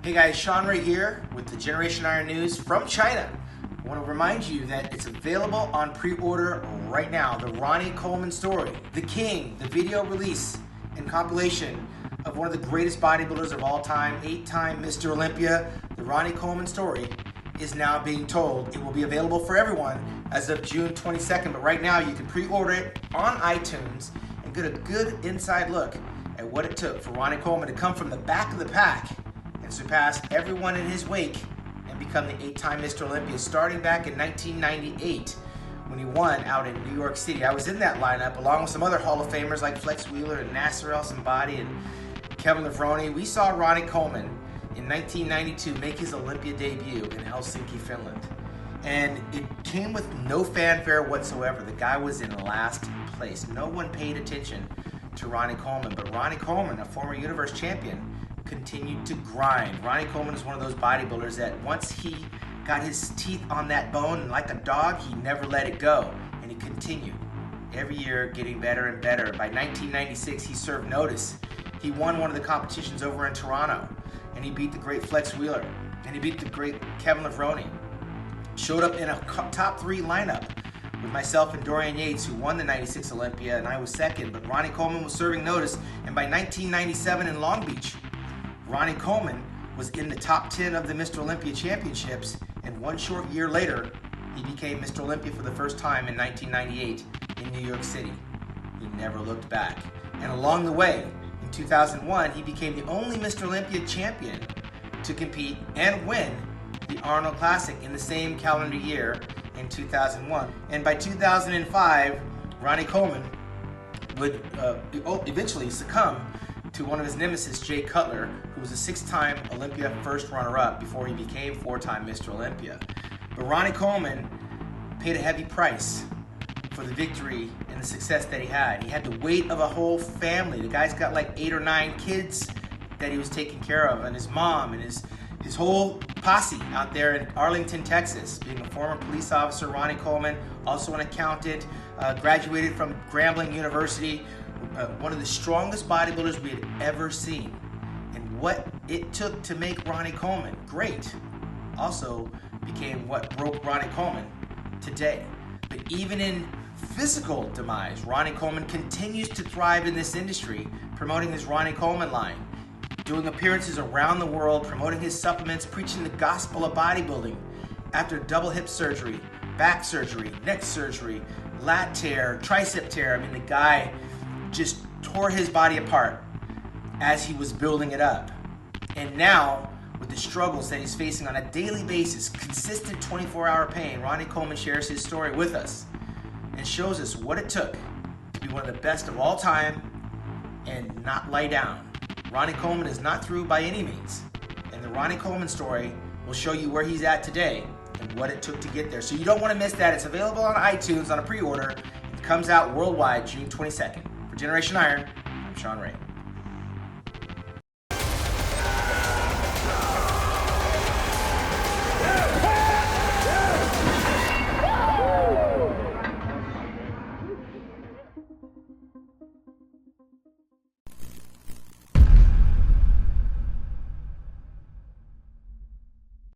Hey guys, Shawn Ray here with the Generation Iron News from China. I want to remind you that it's available on pre-order right now. The Ronnie Coleman story, The King, the video release and compilation of one of the greatest bodybuilders of all time, 8-time Mr. Olympia. The Ronnie Coleman story is now being told. It will be available for everyone as of June 22nd, but right now you can pre-order it on iTunes and get a good inside look at what it took for Ronnie Coleman to come from the back of the pack and surpass everyone in his wake and become the 8-time Mr. Olympia, starting back in 1998 when he won out in New York City. I was in that lineup along with some other Hall of Famers like Flex Wheeler and Nasser El Somebody and Kevin Levrone. We saw Ronnie Coleman in 1992 make his Olympia debut in Helsinki, Finland. And it came with no fanfare whatsoever. The guy was in last place. No one paid attention to Ronnie Coleman, but Ronnie Coleman, a former universe champion, continued to grind. Ronnie Coleman is one of those bodybuilders that once he got his teeth on that bone, and like a dog, he never let it go, and he continued every year getting better and better. By 1996, he served notice. He won one of the competitions over in Toronto, and he beat the great Flex Wheeler, and he beat the great Kevin Levrone. Showed up in a top 3 lineup with myself and Dorian Yates, who won the 96 Olympia, and I was second, but Ronnie Coleman was serving notice, and by 1997 in Long Beach, Ronnie Coleman was in the top 10 of the Mr. Olympia championships, and one short year later, he became Mr. Olympia for the first time in 1998 in New York City. He never looked back. And along the way, in 2001, he became the only Mr. Olympia champion to compete and win the Arnold Classic in the same calendar year in 2001. And by 2005, Ronnie Coleman would eventually succumb to one of his nemesis, Jay Cutler, who was a 6-time Olympia first runner-up before he became 4-time Mr. Olympia. But Ronnie Coleman paid a heavy price for the victory and the success that he had. He had the weight of a whole family. The guy's got like 8 or 9 kids that he was taking care of, and his mom and his whole posse out there in Arlington, Texas. Being a former police officer, Ronnie Coleman, also an accountant, graduated from Grambling University, one of the strongest bodybuilders we had ever seen. And what it took to make Ronnie Coleman great also became what broke Ronnie Coleman today. But even in physical demise, Ronnie Coleman continues to thrive in this industry, promoting his Ronnie Coleman line, doing appearances around the world, promoting his supplements, preaching the gospel of bodybuilding. After double hip surgery, back surgery, neck surgery, lat tear, tricep tear, I mean, the guy just tore his body apart as he was building it up. And now, with the struggles that he's facing on a daily basis, consistent 24-hour pain, Ronnie Coleman shares his story with us and shows us what it took to be one of the best of all time and not lie down. Ronnie Coleman is not through by any means, and the Ronnie Coleman story will show you where he's at today and what it took to get there. So you don't want to miss that. It's available on iTunes on a pre-order. It comes out worldwide June 22nd. For Generation Iron, I'm Shawn Ray.